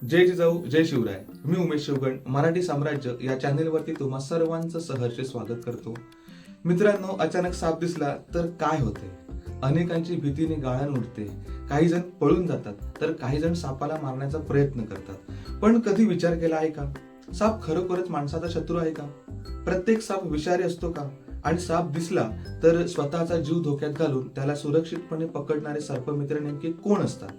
जय जिजाऊ जय शिवराय. मी उमेश शिवगण मराठी साम्राज्य या चॅनेलवरती तुम्हा सर्वांचं सहर्ष स्वागत करतो. मित्रांनो, अचानक साप दिसला तर काय होते? अनेकांची भीतीने गाळण उठते. काही जण पळून जातात तर काही जण सापाला मारण्याचा प्रयत्न करतात. पण कधी विचार केला आहे का, साप खरोखरच माणसाचा शत्रू आहे का? प्रत्येक साप विषारी असतो का? आणि साप दिसला तर स्वतःचा जीव धोक्यात घालून त्याला सुरक्षितपणे पकडणारे सर्पमित्र नेमके कोण असतात?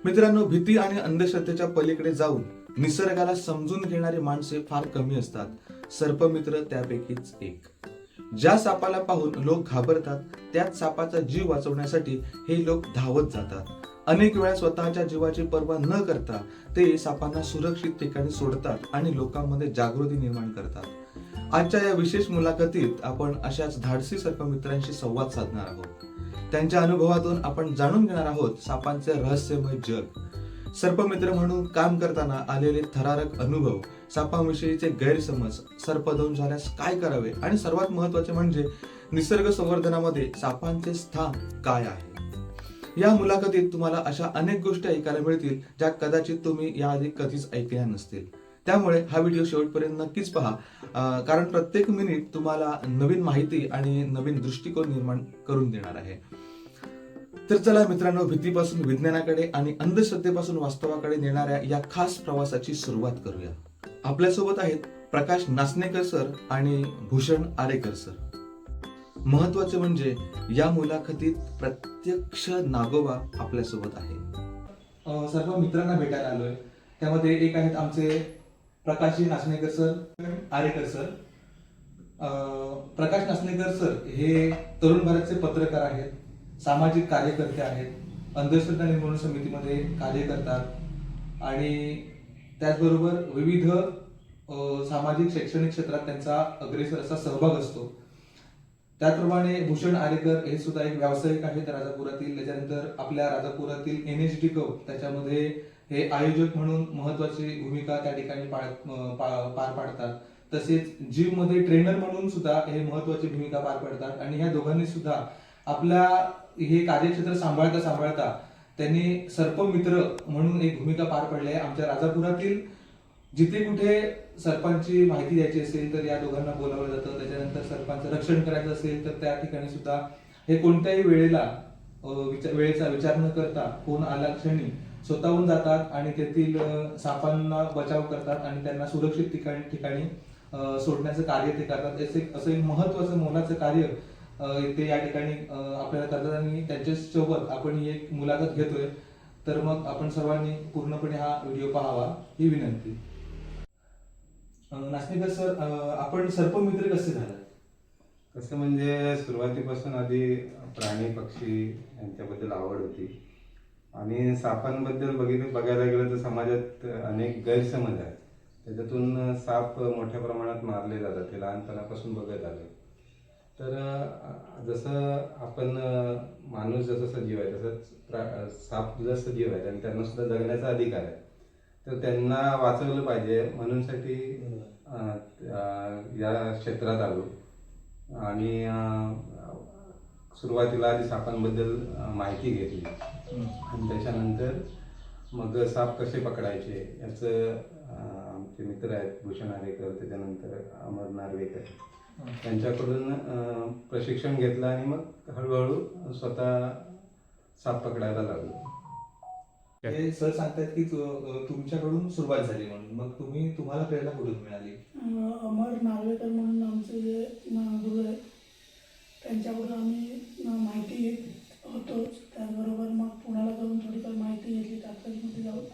मित्रांनो, भीती आणि अंधश्रद्धेच्या पलीकडे जाऊन निसर्गाला समजून घेणारी माणसे फार कमी असतात. सर्पमित्र त्यापैकीच एक. ज्या सापाला पाहून लोक घाबरतात, त्याच सापाचा जीव वाचवण्यासाठी हे लोक धावत जातात. अनेक वेळा स्वतःच्या जीवाची पर्वा न करता ते सापांना सुरक्षित ठिकाणी सोडतात आणि लोकांमध्ये जागृती निर्माण करतात. आजच्या या विशेष मुलाखतीत आपण अशाच धाडसी सर्पमित्रांशी संवाद साधणार आहोत. त्यांच्या अनुभवातून आपण जाणून घेणार आहोत सापांचे रहस्यमय जग, सर्पमित्र म्हणून काम करताना आलेले थरारक अनुभव, सापांविषयीचे गैरसमज, सर्पदंश झाल्यास काय करावे आणि सर्वात महत्त्वाचे म्हणजे निसर्ग संवर्धनामध्ये सापांचे स्थान काय आहे. या मुलाखतीत तुम्हाला अशा अनेक गोष्टी ऐकायला मिळतील ज्या कदाचित तुम्ही याआधी कधीच ऐकल्या नसतील. त्यामुळे हा व्हिडिओ शेवटपर्यंत नक्कीच पहा, कारण प्रत्येक मिनिट तुम्हाला नवीन माहिती आणि नवीन दृष्टिकोन निर्माण करून देणार आहे. तर चला मित्रांनो, भीतीपासून विज्ञानाकडे आणि अंधश्रद्धेपासून वास्तवाकडे नेणाऱ्या या खास प्रवासाची सुरुवात करूया. आपल्यासोबत आहेत प्रकाश नासनेकर सर आणि भूषण आरेकर सर. महत्वाचे म्हणजे या मुलाखतीत प्रत्यक्ष नागोबा आपल्यासोबत आहे. सर्व मित्रांना भेटायला आलोय. त्यामध्ये एक आहेत आमचे प्रकाशजी नासनेकर सर, आरेकर सर. प्रकाश नासनेकर सर हे तरुण भारतचे पत्रकार आहेत, सामाजिक कार्यकर्ते आहेत, अंधश्रद्धा निर्मूलन समितीमध्ये कार्य करतात आणि त्याचबरोबर विविध सामाजिक शैक्षणिक क्षेत्रात त्यांचा अग्रेसर असा सहभाग असतो. त्याचप्रमाणे भूषण आरेकर हे सुद्धा एक व्यावसायिक आहेत राजापुरातील. त्याच्यानंतर आपल्या राजापुरातील NHD कप त्याच्यामध्ये हे आयोजक म्हणून महत्वाची भूमिका त्या ठिकाणी पार पाडतात. तसेच जिम मध्ये ट्रेनर म्हणून सुद्धा हे महत्वाची भूमिका पार पाडतात. आणि ह्या दोघांनी सुद्धा आपल्या हे कार्यक्षेत्र सांभाळता त्यांनी सर्पमित्र म्हणून एक भूमिका पार पडली आहे. आमच्या राजापुरातील जिथे कुठे सर्पांची माहिती द्यायची असेल तर या दोघांना बोलावलं जातं. त्याच्यानंतर सर्पांचं रक्षण करायचं असेल तर त्या ठिकाणी सुद्धा हे कोणत्याही वेळेचा विचार न करता फोन आला क्षणी स्वतःहून जातात आणि तेथील सापांना बचाव करतात आणि त्यांना सुरक्षित ठिकाणी सोडण्याचं कार्य ते करतात. असं एक महत्वाचं मोलाचं कार्य ते या ठिकाणी आपल्याला करतात आणि त्यांच्यासोबत आपण ही एक मुलाखत घेतोय. तर मग आपण सर्वांनी पूर्णपणे हा व्हिडिओ पाहावा ही विनंती. नासनेकर सर, आपण सर्पमित्र कसे झालात? कसं म्हणजे सुरुवातीपासून आधी प्राणी पक्षी यांच्याबद्दल आवड होती आणि सापांबद्दल बघायला गेलं तर समाजात अनेक गैरसमज आहेत. त्याच्यातून साप मोठ्या प्रमाणात मारले जातात, ते लहानपणापासून बघत आले. तर जसं आपण माणूस जसं सजीव आहे तसंच साप सुद्धा सजीव आहेत आणि त्यांना सुद्धा जगण्याचा अधिकार आहे. तर त्यांना वाचवलं पाहिजे म्हणूनसाठी या क्षेत्रात आलो आणि सुरुवातीला आधी सापांबद्दल माहिती घेतली आणि त्याच्यानंतर मग साप कसे पकडायचे याचं आमचे मित्र आहेत भूषण आरेकर, त्याच्यानंतर अमर नार्वेकर, त्यांच्याकडून प्रशिक्षण घेतलं आणि मग हळूहळू स्वतः साप पकडायला लागलो. हे सर सांगतात की तुमच्याकडून सुरुवात झाली म्हणून, मग तुम्हाला प्रेरणा कुठून मिळाली? अमर नार्वेकर म्हणून आमचे जे गुरु आहेत त्यांच्याकडून आम्ही माहिती घेत होतोच. त्याचबरोबर मग पुण्याला जाऊन थोडीफार माहिती घेतली तात्काळमध्ये जाऊन.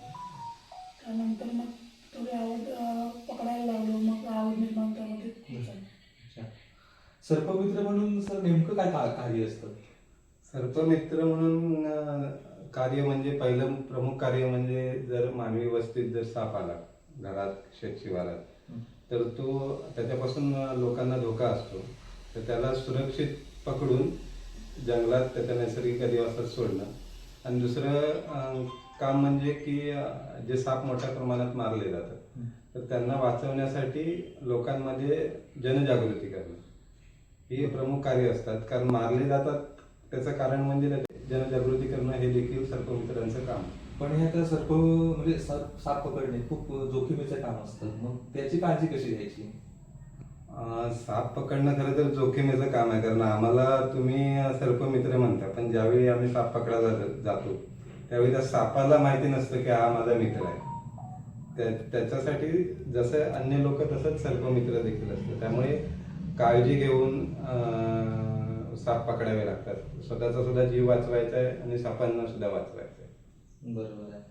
त्यानंतर मग थोडी आवड पकडायला लागलो, मग आवड निर्माण त्यामध्ये. सर्पमित्र म्हणून सर नेमकं काय कार्य असतं? सर्पमित्र म्हणून कार्य म्हणजे पहिलं प्रमुख कार्य म्हणजे जर मानवी वस्तीत जर साप आला घरात, शेतशिवारात, तर तो त्याच्यापासून लोकांना धोका असतो. तर त्याला सुरक्षित पकडून जंगलात त्याच्या नैसर्गिक अधिवासात सोडणं. आणि दुसरं काम म्हणजे की जे साप मोठ्या प्रमाणात मारले जातात तर त्यांना वाचवण्यासाठी लोकांमध्ये जनजागृती करणं हे प्रमुख कार्य असतात. कारण मारले जातात त्याचं कारण म्हणजे जनजागृती करणं हे देखील सर्पमित्रांचं काम. पण हे आता सर्प म्हणजे साप पकडणे खूप जोखमीचं काम असतं, मग त्याची काळजी कशी घ्यायची? साप पकडणं खरं तर जोखमीचं काम आहे, कारण आम्हाला तुम्ही सर्पमित्र म्हणता, पण ज्यावेळी आम्ही साप पकडायला जातो त्यावेळी त्या सापाला माहिती नसतं की हा माझा मित्र आहे. त्याच्यासाठी जसं अन्य लोक तसंच सर्पमित्र देखील असतं. त्यामुळे काळजी घेऊन साप पकडावे लागतात. स्वतःचा सुद्धा जीव वाचवायचा आहे आणि सापांना सुद्धा वाचवायचं आहे. बरोबर आहे.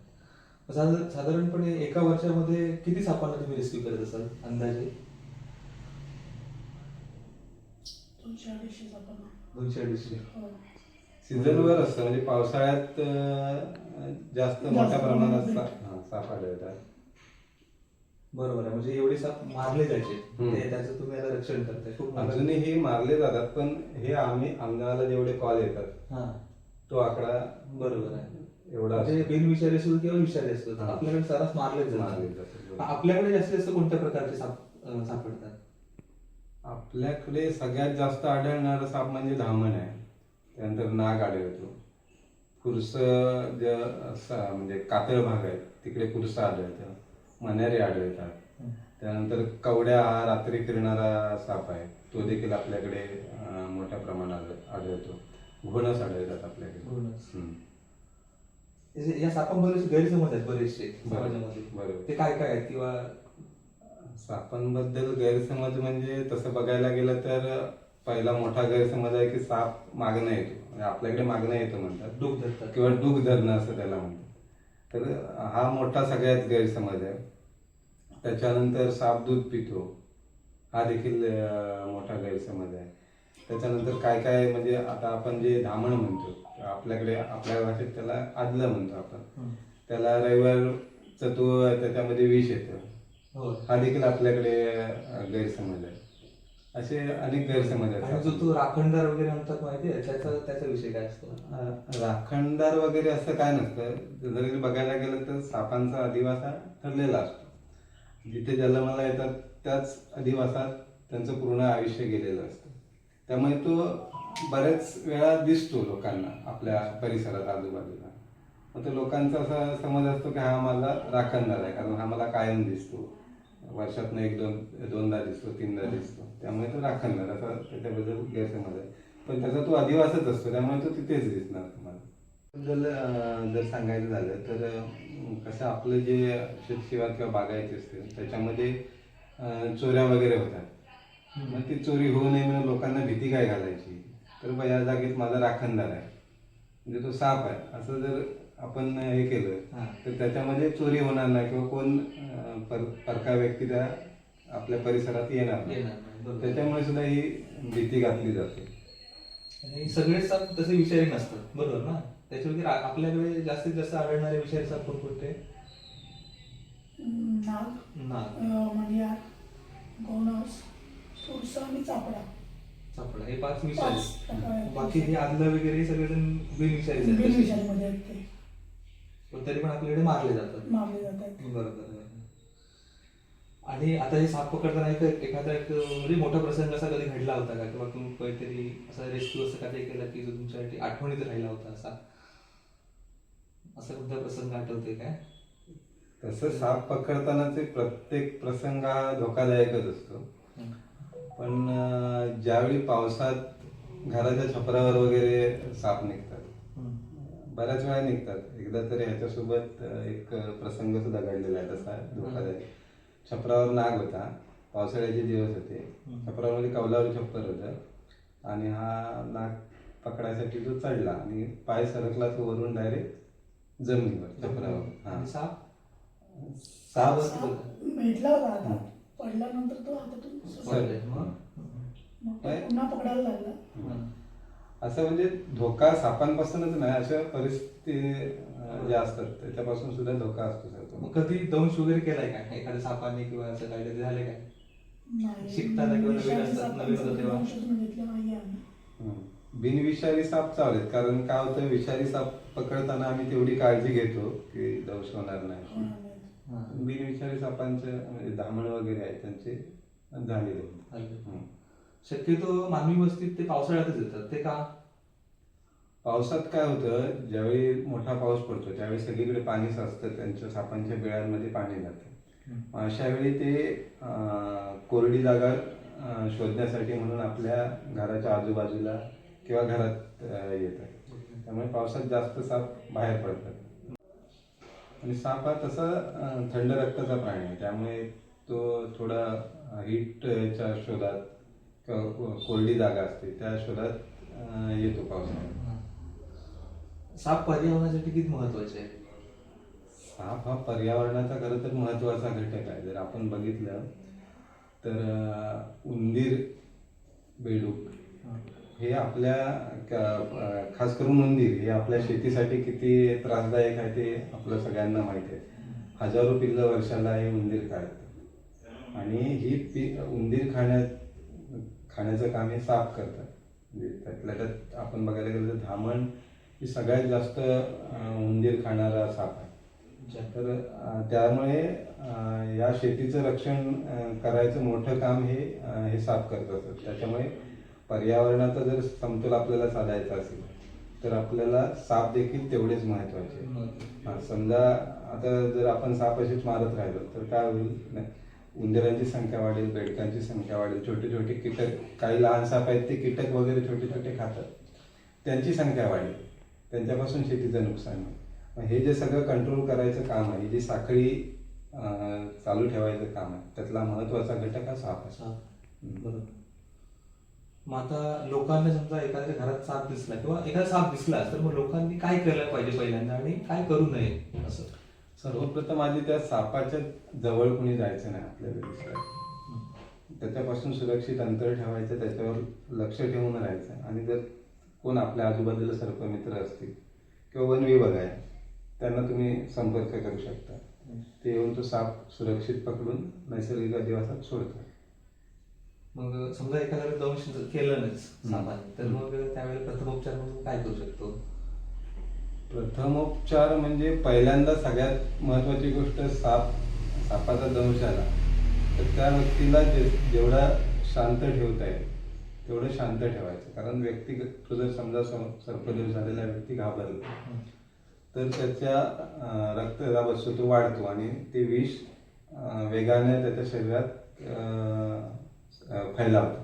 साधारणपणे एका वर्षामध्ये किती सापांना तुम्ही रेस्क्यू करत असाल अंदाजे? 200-250 सापांना. 200-250. हो. सीझनवर असतं, म्हणजे पावसाळ्यात जास्त मोठ्या प्रमाणात साप आढळतात. बरोबर आहे, म्हणजे एवढे साप मारले जायचे हम्म. त्याचं तुम्ही आता रक्षण करताय. खूप मोठं- अजूनही मारले जातात, पण हे आम्हाला जेवढे कॉल येतात हा, तो आकडा बरोबर आहे. एवढा म्हणजे असतो. बिनविषारी असो किंवा विषारी असो, हा. आपल्याकडे सर्रास मारलेच मारले जातात. जातात. आपल्याकडे जास्तीत जास्त कोणत्या प्रकारचे साप सापडतात? आपल्याकडे सगळ्यात जास्त आढळणारा साप म्हणजे धामण आहे. त्यानंतर नाग आढळतो. फुरस म्हणजे कातळ भाग आहे तिकडे फुरसं आढळतं. मण्यारे आढळतात. त्यानंतर कवड्या हा रात्री फिरणारा साप आहे, तो देखील आपल्याकडे मोठ्या प्रमाणात आढळतो. घोणस आढळतात आपल्याकडे. घोणस. हम्म. या सापांबद्दल गैरसमज आहेत बरेचसे समाजामध्ये. बरोबर. ते काय काय आहेत किंवा सापांबद्दल गैरसमज म्हणजे तसं बघायला गेलं तर पहिला मोठा गैरसमज आहे की साप मागणं येतो, म्हणजे आपल्याकडे मागणं येतो म्हणतात, डूब धरतात किंवा डूब धरणं असं त्याला म्हणतात. तर हा मोठा सगळ्यात गैरसमज आहे. त्याच्यानंतर साप दूध पितो, हा देखील मोठा गैरसमज आहे. त्याच्यानंतर काय काय म्हणजे आता आपण जे धामण म्हणतो आपल्याकडे, आपल्या भाषेत त्याला आदलं म्हणतो आपण, त्याला रविवारचं तो त्याच्यामध्ये विष येतं, हो. हा देखील आपल्याकडे गैरसमज आहे. असे अनेक गैरसमज आणि आहेत. जो तो राखणदार वगैरे म्हणतात माहिती आहे, त्याचा विषय काय असतो? राखणदार वगैरे असं काय नसतं. जरी बघायला गेलं तर सापांचा अधिवास हा ठरलेला असतो. जिथे जन्माला येतात त्याच अधिवासात त्यांचं पूर्ण आयुष्य गेलेलं असतं. त्यामुळे तो बऱ्याच वेळा दिसतो लोकांना आपल्या परिसरात आजूबाजूला. मग तो लोकांचा असा समज असतो की हा माझा राखणदार आहे, कारण हा मला कायम दिसतो, वर्षातनं दोनदा दिसतो, तीनदा दिसतो, त्यामुळे तो राखणदार असा त्याच्याबद्दल गैरसमज आहे. पण त्याचा तो अधिवासच असतो, त्यामुळे तो तिथेच दिसणार तुम्हाला. जर सांगायचं झालं तर कसं आपलं जे शेतशिवार किंवा बागायचे असते त्याच्यामध्ये चोऱ्या वगैरे होतात. मग ती चोरी होऊ नये म्हणून लोकांना भीती काय घालायची, तर बा या जागेत माझा राखणदार आहे, म्हणजे तो साप आहे असं जर आपण हे केलं तर त्याच्यामध्ये चोरी होणार नाही, किंवा कोण परका व्यक्ती त्या आपल्या परिसरात येणार नाही. त्याच्यामुळे सुद्धा ही भीती घातली जाते. आणि सगळे साप तसे विषारी नसतात, बरोबर ना? त्याच्यावरती आपल्याकडे जास्तीत जास्त आढळणारे विषारी साप कोणते? नाग, मणियार, घोणस, फुरसा आणि चापडा. सापडा, हे 5 विषारी. 5 प्रकार आहेत. बाकी हे आदलं वगैरे हे सगळेजण बिनविषारी आहेत. बिनविषारीमध्ये आहेत ते. पण तरी पण आपल्याकडे मारले जातात. बरोबर. आणि आता हे साप पकडताना एखादा म्हणजे मोठा प्रसंग असा कधी घडला होता का, किंवा तुम्ही काहीतरी असा रेस्क्यू असं काही केला की जो तुमच्यासाठी आठवणीत राहिला होता, असा कोणता प्रसंग आठवतोय काय? तसं साप पकडतानाचे प्रत्येक प्रसंग हा धोकादायकच असतो. पण ज्यावेळी पावसात घराच्या छपरावर वगैरे साप निघतात, बऱ्याच वेळा निघतात. एकदा तरी ह्याच्यासोबत एक प्रसंग सुद्धा घडलेला आहे तसा धोकादायक. छपरावर नाग होता, पावसाळ्याचे दिवस होते, छपरामध्ये कौलारू छप्पर होतं, आणि हा नाग पकडायसाठी तो चढला आणि पाय सरकला तो वरून डायरेक्ट जमिनीवर छपरावर. आणि साप भेटला होता हातात, पडल्यानंतर तो हातातून मग पुन्हा पकडायला लागला. असं म्हणजे धोका सापांपासूनच नाही, अशा परिस्थिती ज्या असतात त्याच्यापासून सुद्धा धोका असतो सर. मग कधी दंश वगैरे केलाय का एखाद्या सापाने, किंवा असं काय कधी झालंय काय? नाही, शिकताना किंवा नवीन विषारी असतात, नवीन होतं सापांचं तेव्हा? औषध घेतलं नाही आम्ही. बिनविषारी साप चावलेत, कारण काय होतं, विषारी साप पकडताना आम्ही तेवढी काळजी घेतो की दंश होणार नाही. बिनविषारी सापांचे म्हणजे धामण वगैरे आहेत त्यांचे झालेले. शक्यतो मानवी वस्तीत ते पावसाळ्यातच येतात, ते का? पावसात काय होतं, ज्यावेळी मोठा पाऊस पडतो त्यावेळी सगळीकडे पाणी साचतं, त्यांच्या सापांच्या बिळांमध्ये पाणी जातं. मग अशा वेळी ते कोरडी जागा शोधण्यासाठी म्हणून आपल्या घराच्या आजूबाजूला किंवा घरात येतात. त्यामुळे पावसात जास्त साप बाहेर पडतात. आणि साप हा तसा थंड रक्ताचा प्राणी आहे, त्यामुळे तो थोडा हीटच्या शोधात किंवा कोरडी जागा असते त्या शोधात येतो पावसाळ्यात. साप पर्यावरणासाठी किती महत्वाचे आहे? साप हा पर्यावरणाचा खरं तर महत्वाचा घटक आहे. जर आपण बघितलं तर उंदीर, बेडूक हे खास करून उंदीर हे आपल्या शेतीसाठी किती त्रासदायक आहे ते आपलं सगळ्यांना माहिती आहे. हजारो पिल्लं वर्षाला हे उंदीर काढतात आणि ही उंदीर खाण्याचं काम हे साप करतात. म्हणजे त्यातल्या त्यात आपण बघायला गेलं तर धामण ही सगळ्यात जास्त उंदीर खाणारा साप आहे. तर त्यामुळे या शेतीचं रक्षण करायचं मोठं काम हे साप करत असतात. त्याच्यामुळे पर्यावरणाचा जर समतोल आपल्याला साधायचा असेल तर आपल्याला साप देखील तेवढेच महत्वाचे. समजा आता जर आपण साप असेच मारत राहिलो तर काय होईल, उंदरांची संख्या वाढेल, बेडकांची संख्या वाढेल, छोटे छोटे कीटक, काही लहान साप आहेत ते कीटक वगैरे छोटे छोटे खातात, त्यांची संख्या वाढेल, त्यांच्यापासून शेतीचं नुकसान होईल. हे जे सगळं कंट्रोल करायचं काम आहे, जी साखळी चालू ठेवायचं काम आहे, त्यातला महत्वाचा घटक हा साप आहे. बरोबर. मग आता लोकांना समजा एखाद्या घरात साप दिसला किंवा एखादा साप दिसला तर मग लोकांनी काय केलं पाहिजे पहिल्यांदा आणि काय करू नये असं? सर्वप्रथम आधी त्या सापाच्या जवळ कोणी जायचं नाही. आपल्याला दिसलं त्याच्यापासून सुरक्षित अंतर ठेवायचं, त्याच्यावर लक्ष ठेवून राहायचं. आणि जर कोण आपल्या आजूबाजूला सर्पमित्र असतील किंवा वन विभाग आहे त्यांना तुम्ही संपर्क करू शकता. ते येऊन तो साप सुरक्षित पकडून नैसर्गिक अधिवासात सोडतात. मग समजा एखाद्याला दंश केलंच सापाने तर मग त्यावेळेला प्रथमोपचार म्हणून काय करू शकतो? प्रथमोपचार म्हणजे पहिल्यांदा सगळ्यात महत्वाची गोष्ट, सापाचा दंश आला तर त्या व्यक्तीला जेवढा शांत ठेवता येईल तेवढं शांत ठेवायचं. कारण व्यक्तिगत जर समजा सर्पदंश झालेला व्यक्ती घाबरला तर त्याच्या रक्तदाब असतो तो वाढतो आणि ते विष वेगाने त्याच्या शरीरात फैलावतं.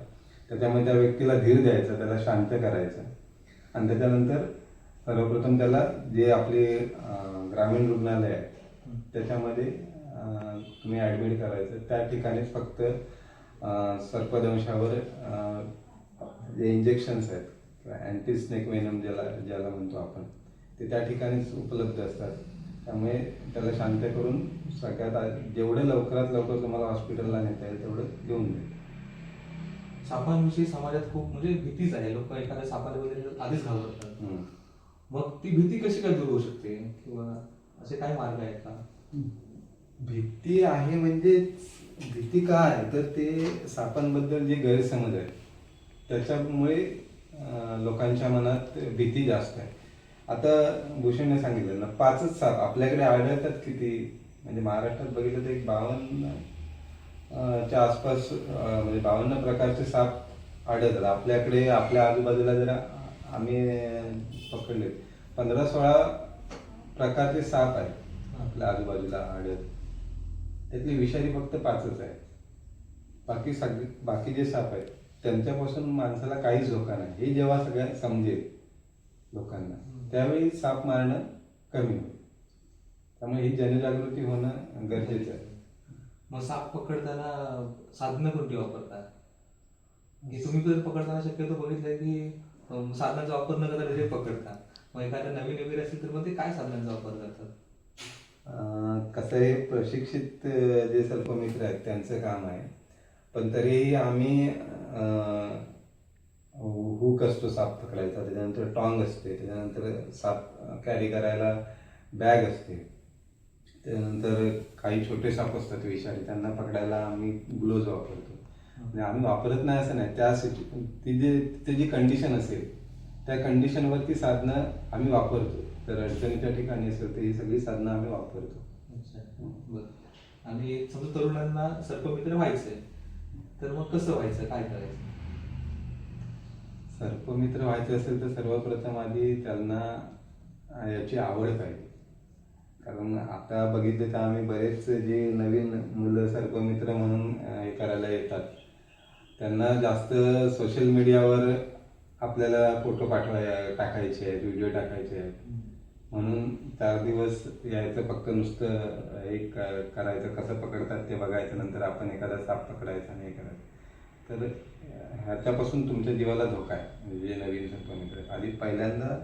त्याच्यामुळे त्या व्यक्तीला धीर द्यायचा, त्याला शांत करायचं आणि त्याच्यानंतर सर्वप्रथम त्याला जे आपले ग्रामीण रुग्णालय आहे त्याच्यामध्ये तुम्ही ॲडमिट करायचं. त्या ठिकाणी फक्त सर्पदंशावर जे इंजेक्शन्स आहेत किंवा अँटी स्नेक वेनम ज्याला म्हणतो आपण, ते त्या ठिकाणीच उपलब्ध असतात. त्यामुळे त्याला शांत करून सगळ्यात जेवढं लवकरात लवकर तुम्हाला हॉस्पिटलला नेता येईल तेवढं घेऊन द्या. सापांविषयी समाजात खूप म्हणजे भीतीच आहे. लोक एखाद्या सापाला वगैरे आधीच घाबरतात. मग ती भीती कशी काय दूर होऊ शकते किंवा असे काय मार्ग आहेत का? भीती आहे म्हणजे भीती काय तर ते सापांबद्दल जे गैरसमज आहे त्याच्यामुळे लोकांच्या मनात भीती जास्त आहे. आता भूषणने सांगितलं ना, 5च साप आपल्याकडे आढळतात किती, म्हणजे महाराष्ट्रात बघितलं तर एक 52 च्या आसपास म्हणजे 52 प्रकारचे साप आढळतात आपल्याकडे. आपल्या आजूबाजूला जर आम्ही पकडले 15-16 प्रकारचे साप आहेत आपल्या आजूबाजूला आढळत. त्यातले विषारी फक्त 5च आहेत. बाकी जे साप आहेत त्यांच्यापासून माणसाला काहीच धोका नाही. हे जेव्हा सगळ्या समजेल लोकांना त्यावेळी साप मारणं कमी होईल. त्यामुळे ही जनजागृती होणं गरजेचं आहे. मग साप पकडताना साधनं कोणती वापरतात? की तुम्ही जर पकडताना शक्यतो बघितलंय की साधनांचा वापर न करता direct पकडतात. मग एखाद्या नवीन वगैरे असेल तर मग ते काय साधनांचा वापर करतात? कसं आहे, प्रशिक्षित जे सर्पमित्र आहेत त्यांचं काम आहे. पण तरीही आम्ही हुक असतो साप पकडायचा, त्याच्यानंतर टॉंग असते, त्याच्यानंतर साप कॅरी करायला बॅग असते, त्यानंतर काही छोटे साप असतात विषारी, त्यांना पकडायला आम्ही ग्लोव्ज वापरतो. म्हणजे आम्ही वापरत नाही असं नाही, ती जी कंडिशन असेल त्या कंडिशनवरती साधनं आम्ही वापरतो. तर अडचणीच्या ठिकाणी असेल तर ही सगळी साधनं आम्ही वापरतो. बरं. आणि समजा तरुणांना सर्पमित्र व्हायचंय तर मग कसं व्हायचं, काय करायचं? सर्पमित्र व्हायचं असेल तर सर्वप्रथम आधी त्यांना याची आवड पाहिजे. कारण आता बघितले तर आम्ही बरेच जे नवीन मुलं सर्पमित्र म्हणून हे करायला येतात, त्यांना जास्त सोशल मीडियावर आपल्याला फोटो टाकायचे आहेत, व्हिडिओ टाकायचे आहेत, म्हणून 4 दिवस यायचं फक्त नुसतं एक करायचं, कसं पकडतात ते बघायचं, नंतर आपण एखादा साप पकडायचा आणि हे करायचं. तर ह्याच्यापासून तुमच्या जीवाला धोका आहे. म्हणजे जे नवीन सर्पमित्र आधी पहिल्यांदा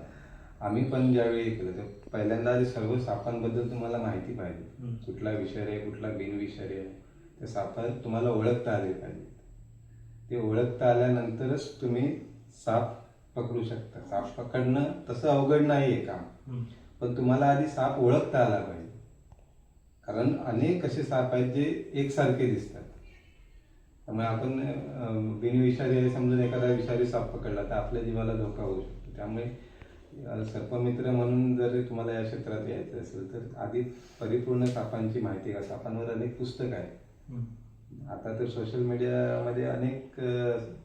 आम्ही पण ज्यावेळी केलं तर पहिल्यांदा आधी सर्व सापांबद्दल तुम्हाला माहिती पाहिजे. कुठला विषारी आहे, कुठला बिनविषारी आहे, त्या सापात तुम्हाला ओळखता आले पाहिजे. ते ओळखता आल्यानंतरच तुम्ही साप पकडू शकता. साप पकडणं तसं अवघड नाही आहे काम, पण तुम्हाला आधी साप ओळखता आला पाहिजे. कारण अनेक असे साप आहेत जे एकसारखे दिसतात. त्यामुळे आपण बिनविषारी आहे समजून एखादा विषारी साप पकडला तर आपल्या जीवाला धोका होऊ शकतो. त्यामुळे सर्पमित्र म्हणून जर तुम्हाला या क्षेत्रात यायचं असेल तर आधी परिपूर्ण सापांची माहिती घ्या. सापांवर अनेक पुस्तकं आहेत. आता तर सोशल मीडियामध्ये अनेक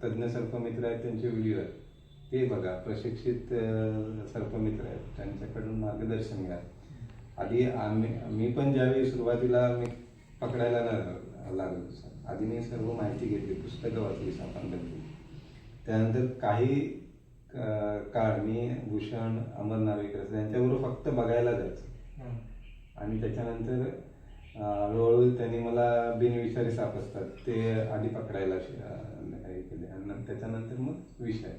तज्ज्ञ सर्पमित्र आहेत, त्यांचे व्हिडिओ आहेत, ते बघा. प्रशिक्षित सर्पमित्र आहेत, त्यांच्याकडून मार्गदर्शन घ्या. आधी मी पण ज्यावेळी सुरुवातीला मी पकडायला लागलो, आधी मी सर्व माहिती घेतली, पुस्तकं वाचली सापांबद्दल. त्यानंतर काही काळ मी भूषण, अमर नार्वेकर यांच्याबरोबर फक्त बघायला जायचो. आणि त्याच्यानंतर हळूहळू त्यांनी मला बिनविषारी साप असतात ते आधी पकडायला हे केले आणि त्याच्यानंतर मग विषय.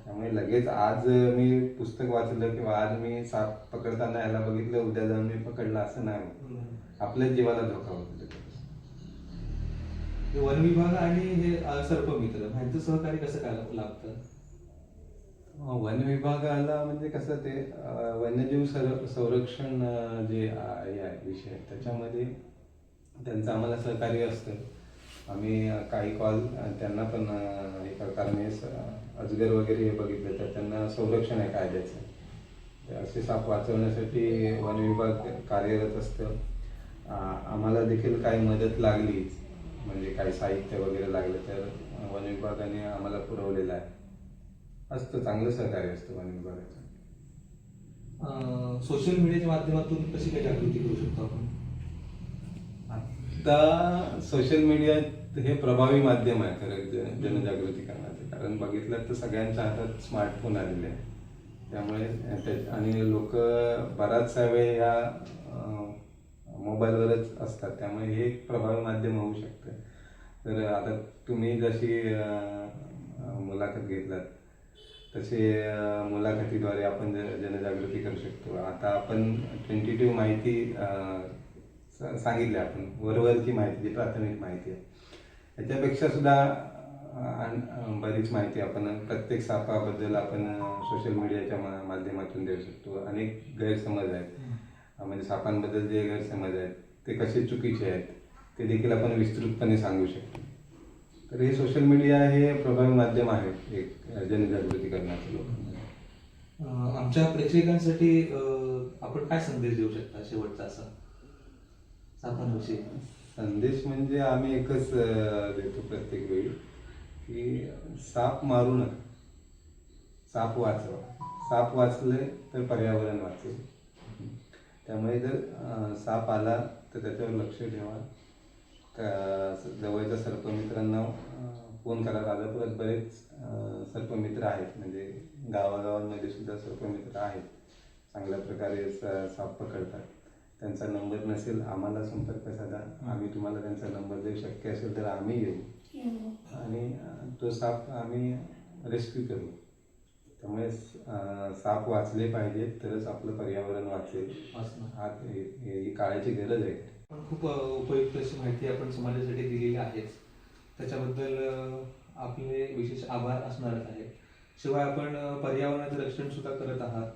त्यामुळे लगेच आज मी पुस्तक वाचलं किंवा आज मी साप पकडताना याला बघितलं, उद्या जाऊन मी पकडलं असं नाही होत. आपल्याच जीवाला धोका होतो. वन विभाग आणि हे सर्पमित्र यांचं सहकार्य कसं काय लागतं? वन विभागाला म्हणजे कसं ते वन्यजीव संरक्षण जे आहे विषय, त्याच्यामध्ये त्यांचं आम्हाला सहकार्य असतं. आम्ही काही कॉल त्यांना पण हे कारण हे अजगर वगैरे हे बघितलं तर त्यांना संरक्षण आहे कायद्याचं. असे साप वाचवण्यासाठी वन विभाग कार्यरत असतं. आम्हाला देखील काही मदत लागली, म्हणजे काही साहित्य वगैरे लागलं तर वन विभागाने आम्हाला पुरवलेलं आहे. असतं चांगलं सहकार्य असतं वन विभागाचं. सोशल मीडियाच्या माध्यमातून कशी काय जागृती करू शकतो आपण? आता सोशल मीडिया हे प्रभावी माध्यम आहे खरं जनजागृती करण्याचं. कारण बघितलं तर सगळ्यांच्या हातात स्मार्टफोन आलेले आहे. त्यामुळे आणि लोक बराचसा वेळ या मोबाईलवरच असतात. त्यामुळे हे एक प्रभावी माध्यम होऊ शकतं. तर आता तुम्ही जशी मुलाखत घेतलात तसे मुलाखतीद्वारे आपण जनजागृती करू शकतो. आता आपण टेंटेटिव्ह माहिती सांगितली, आपण वरवरची माहिती जी प्राथमिक माहिती आहे, याच्यापेक्षा सुद्धा बरीच माहिती आपण प्रत्येक सापाबद्दल आपण सोशल मीडियाच्या माध्यमातून देऊ शकतो. अनेक गैरसमज आहेत, म्हणजे सापांबद्दल जे गैरसमज आहेत ते कसे चुकीचे आहेत ते देखील आपण विस्तृतपणे सांगू शकतो. तर हे सोशल मीडिया हे प्रभावी माध्यम आहे एक जनजागृती करण्याचं लोकांना. आमच्या प्रेक्षकांसाठी आपण काय संदेश देऊ शकता शेवटचा असा सापांविषयी? संदेश म्हणजे आम्ही एकच देतो प्रत्येक वेळी की साप मारू नका, साप वाचवा. साप वाचले तर पर्यावरण वाचेल. त्यामुळे जर साप आला तर त्याच्यावर लक्ष ठेवा. जवळच्या सर्पमित्रांना फोन करा. राजापुरात बरेच सर्पमित्र आहेत, म्हणजे गावागावांमध्ये सुद्धा सर्पमित्र आहेत, चांगल्या प्रकारे साप पकडतात. त्यांचा नंबर नसेल आम्हाला संपर्क साधा, आम्ही तुम्हाला त्यांचा नंबर देऊ. शक्य असेल तर आम्ही येऊ आणि तो साप आम्ही रेस्क्यू करू. त्यामुळे साप वाचले पाहिजेत तरच आपलं पर्यावरण वाचेल. ही काळाची गरज आहे. पण खूप उपयुक्त अशी माहिती आपण समाजासाठी दिलेली आहेच, त्याच्याबद्दल आपले विशेष आभार असणारच आहे. शिवाय आपण पर्यावरणाचं रक्षण सुद्धा करत आहात.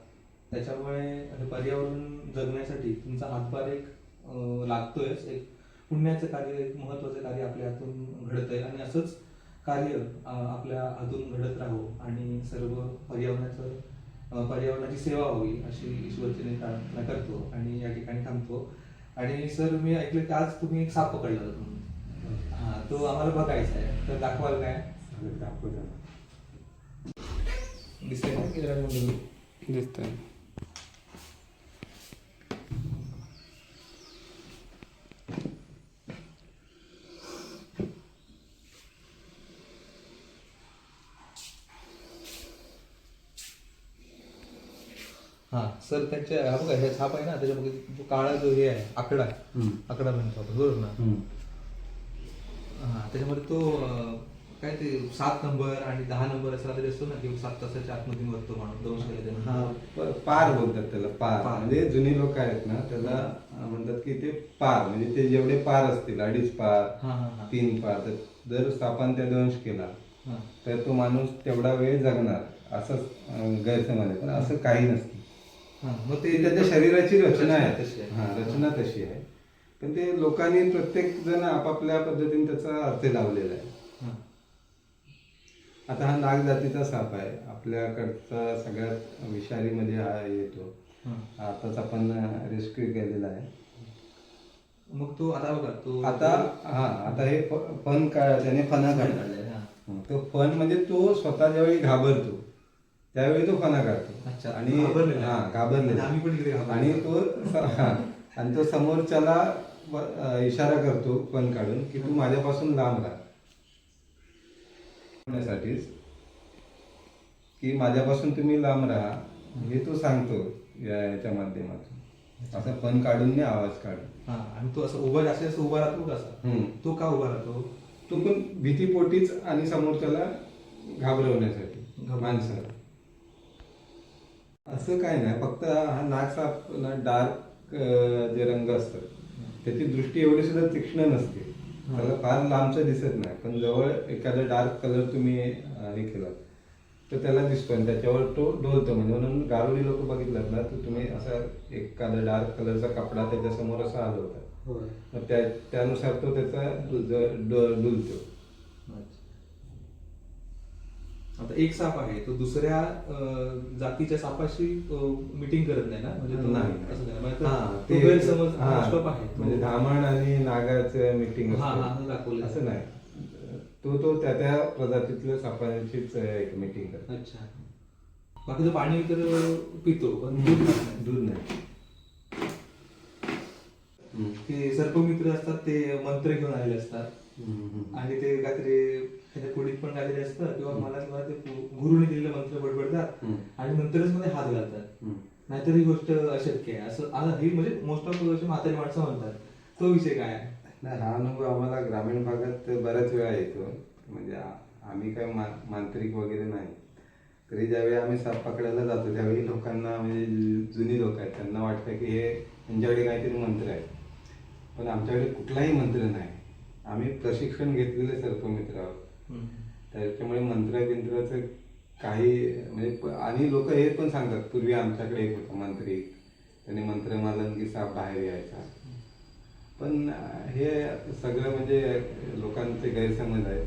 त्याच्यामुळे पर्यावरण जगण्यासाठी तुमचा हातभार एक लागतोयच. एक पुण्याचं कार्य, एक महत्त्वाचं कार्य आपल्या हातून घडत आहे आणि असंच कार्य आपल्या हातून घडत राहो आणि सर्व पर्यावरणाची सेवा होईल अशी ईश्वरचरणी प्रार्थना करतो आणि या ठिकाणी थांबतो. आणि सर, मी ऐकलं की आज तुम्ही एक साप पकडला होता. तो आम्हाला बघायचा आहे, तर दाखवाल काय? दाखवतो. दिसतंय ना की राजमंदिर दिसतंय. हा सर त्यांच्या हा बघा हे छाप आहे ना त्याच्यामध्ये जो काळा जो हे आहे आकडा आकडा म्हणतो आपण बरोबर ना. हा त्याच्यामध्ये तो काय ते 7 नंबर आणि 10 नंबर असा तरी असतो ना की 7 तासाच्या आतमध्ये मरतो माणूस दंश केला त्याने. हा पार बोलतात त्याला. पार पार. म्हणजे जुनी लोक आहेत ना त्याला म्हणतात की ते पार म्हणजे ते जेवढे पार असतील 2.5 पार हा हा हा 3 पार तर जर सापान त्या दंश केला हा तर तो माणूस तेवढा वेळ जगणार असं गैरसमज आहे. पण असं काही नसतं. हा मग ते त्याच्या शरीराची रचना तशी आहे. आहे. हा रचना तशी आहे. पण ते लोकांनी प्रत्येक जण आपापल्या पद्धतीने त्याचा अर्थ लावलेला आहे. हा. आता हा नाग जातीचा साप आहे. आपल्याकडचा सगळ्यात विषारीमध्ये हा येतो. हा. आताच आपण रेस्क्यू केलेला आहे. मग तो आता बघा तो आता हे फन त्याने फणा काढला. काढलाय, हा. तो फन म्हणजे तो स्वतः ज्यावेळी घाबरतो त्यावेळी तो फणा काढतो. अच्छा, आणि घाबरलेला. हा घाबरलेला. आम्ही पण इकडे घाबरलो. आणि तो समोरच्याला इशारा करतो फन काढून की तू माझ्यापासून लांब राहा. होण्यासाठीच की माझ्यापासून तुम्ही लांब राहा हे तो सांगतो याच्या माध्यमातून. असं फन काढून नाही आवाज काढून. हा आणि तो असं उभा जास्त असं उभा राहतो कसा तो का उभा राहतो. तो पण भीतीपोटीच आणि समोरच्याला घाबरवण्यासाठी माणसाला. असं काय नाही फक्त हा नागसाप ना डार्क जे रंग असतात त्याची दृष्टी एवढी सुद्धा तीक्ष्ण नसते. त्याला फार लांबचं दिसत नाही. पण जवळ एखादा डार्क कलर तुम्ही हे केला तर त्याला दिसतो आणि त्याच्यावर तो डोलतो. म्हणजे म्हणून गारुडी लोक बघितलात ना तर तुम्ही असा एखादा डार्क कलरचा कपडा त्याच्यासमोर असा हलवता मग त्यानुसार तो त्याचा डुलतो. आता एक साप आहे तो दुसऱ्या जातीच्या सापाशी मीटिंग करत नाही ना म्हणजे तो नाही. असं नाही. म्हणजे हा, तो ते- गैरसमज हा, स्टॉप आहे म्हणजे धामण आणि नागाचं मीटिंग हा, हा, हा, दाखवलंय. असं नाही. तो त्या प्रजातीतल्या सापांचीच एक मीटिंग करतो. अच्छा. बाकीचं पाणी तर पितो पण दूध खात नाही. दूध नाही. ते सर्पमित्र असतात ते मंत्र घेऊन आलेले असतात आणि ते काहीतरी त्याच्या पुढीत पण काहीतरी असतं किंवा मला ते गुरुने दिलेले मंत्र बडबडतात आणि नंतरच मध्ये हात घालतात. नाहीतर ही गोष्ट अशक्य आहे असं आता ही म्हणजे मोस्ट ऑफ म्हातारी माणसं म्हणतात. तो विषय काय आहे. नाही, हा अनुभव आम्हाला ग्रामीण भागात बऱ्याच वेळा येतो. म्हणजे आम्ही काय मांत्रिक वगैरे नाही. तरी ज्यावेळी आम्ही साप पकडायला जातो त्यावेळी लोकांना म्हणजे जुनी लोक आहेत त्यांना वाटतं की हे त्यांच्याकडे काहीतरी मंत्र आहे. पण आमच्याकडे कुठलाही मंत्र नाही. आम्ही प्रशिक्षण घेतलेले सर्पमित्र आहोत. त्याच्यामुळे मंत्र काही म्हणजे आणि लोक हे पण सांगतात पूर्वी आमच्याकडे एक होता मांत्रिक त्याने मंत्र मारलं की साप बाहेर यायचा. पण हे सगळं म्हणजे लोकांचे गैरसमज आहेत.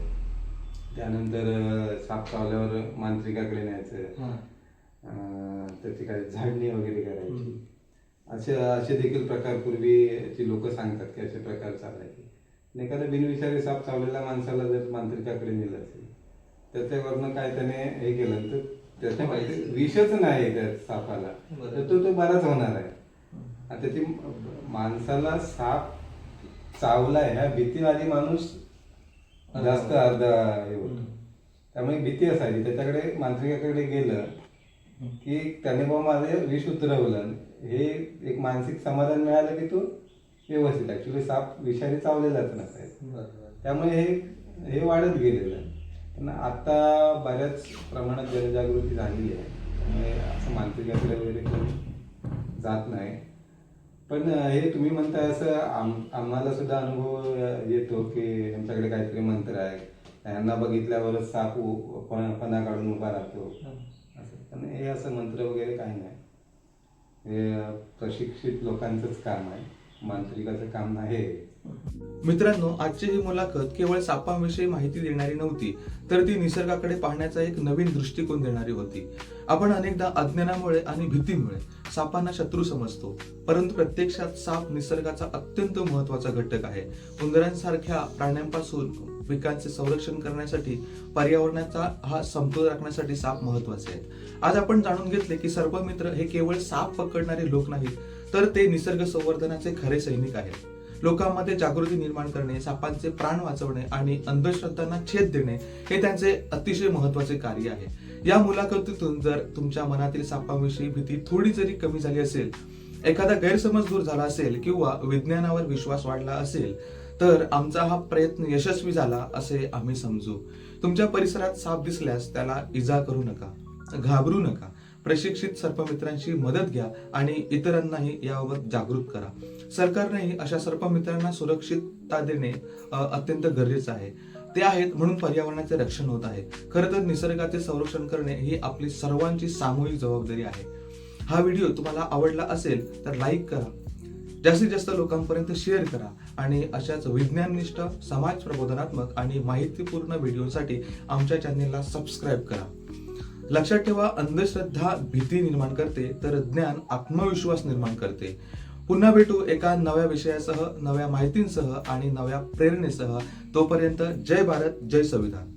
त्यानंतर साप चावल्यावर मांत्रिकाकडे न्यायचं त्याची काही झाडणी वगैरे करायची असे देखील प्रकार पूर्वीची लोक सांगतात की असे प्रकार चालायचे. एखादा बिनविषारी साप चावलेल्या माणसाला जर मांत्रिकाकडे नेलं असेल त्याच्यावरनं काय त्याने हे केलं तर त्याच्यामध्ये विषच नाही त्या सापाला तर तो बराच होणार आहे. आता ती माणसाला साप चावलाय ह्या भीतीवाली माणूस जास्त अर्धा हे होतो. त्यामुळे भीती असायची. त्याच्याकडे मांत्रिकाकडे गेलं की त्याने बाबा माझे विष उतरवलं हे एक मानसिक समाधान मिळालं की तो व्यवस्थित. ऍक्च्युली साप विषारी चावलेलाच नसायचा. त्यामुळे हे वाढत गेलेलं आहे. पण आता बऱ्याच प्रमाणात जनजागृती झालेली आहे. त्यामुळे असं मांत्रिकाकडे वगैरे कोणी जात नाही. पण हे तुम्ही म्हणताय असं आम्हाला सुद्धा अनुभव येतो की यांच्याकडे काहीतरी मंत्र आहे यांना बघितल्यावरच साप पणा काढून उभा राहतो असं. पण हे असं मंत्र वगैरे काही नाही. हे प्रशिक्षित लोकांचंच काम आहे. मांत्रिकाचं काम नाही. मित्रांनो, आजची ही मुलाखत केवळ सापांविषयी माहिती देणारी नव्हती, तर ती निसर्गाकडे पाहण्याचा एक नवीन दृष्टिकोन देणारी होती. आपण अनेकदा अज्ञानामुळे आणि भीतीमुळे सापांना शत्रू समजतो, परंतु प्रत्यक्षात साप निसर्गाचा अत्यंत महत्वाचा घटक आहे. उंदरांसारख्या प्राण्यांपासून पिकांचे संरक्षण करण्यासाठी, पर्यावरणाचा हा समतोल राखण्यासाठी साप महत्वाचे आहेत. आज आपण जाणून घेतले की सर्पमित्र हे केवळ साप पकडणारे लोक नाहीत, तर ते निसर्ग संवर्धनाचे खरे सैनिक आहेत. लोकांमध्ये जागृती निर्माण करणे, सापांचे प्राण वाचवणे आणि अंधश्रद्धांना छेद देणे हे त्यांचे अतिशय महत्वाचे कार्य आहे. या मुलाखतीतून जर तुमच्या मनातील सापांविषयी भीती थोडी जरी कमी झाली असेल, एखादा गैरसमज दूर झाला असेल किंवा विज्ञानावर विश्वास वाढला असेल, तर आमचा हा प्रयत्न यशस्वी झाला असे आम्ही समजू. तुमच्या परिसरात साप दिसल्यास त्याला इजा करू नका, घाबरू नका. प्रशिक्षित सर्पमित्रांची मदत घ्या आणि इतरांनाही याबाबत जागृत करा. सरकारनेही अशा सर्पमित्रांना सुरक्षितता देणे अत्यंत गरजेचं आहे. ते आहेत म्हणून पर्यावरणाचे रक्षण होत आहे. खरं तर निसर्गाचे संरक्षण करणे ही आपली सर्वांची सामूहिक जबाबदारी आहे. हा व्हिडिओ तुम्हाला आवडला असेल तर लाईक करा, जास्तीत जास्त लोकांपर्यंत शेअर करा आणि अशाच विज्ञाननिष्ठ, समाज प्रबोधनात्मक आणि माहितीपूर्ण व्हिडिओसाठी आमच्या चॅनेलला सबस्क्राईब करा. लक्षात ठेवा, अंधश्रद्धा भीती निर्माण करते, तर ज्ञान आत्मविश्वास निर्माण करते. पुन्हा भेटू एका नव्या विषयासह, नव्या माहितींसह आणि नव्या प्रेरणेसह. तोपर्यंत जय भारत, जय संविधान.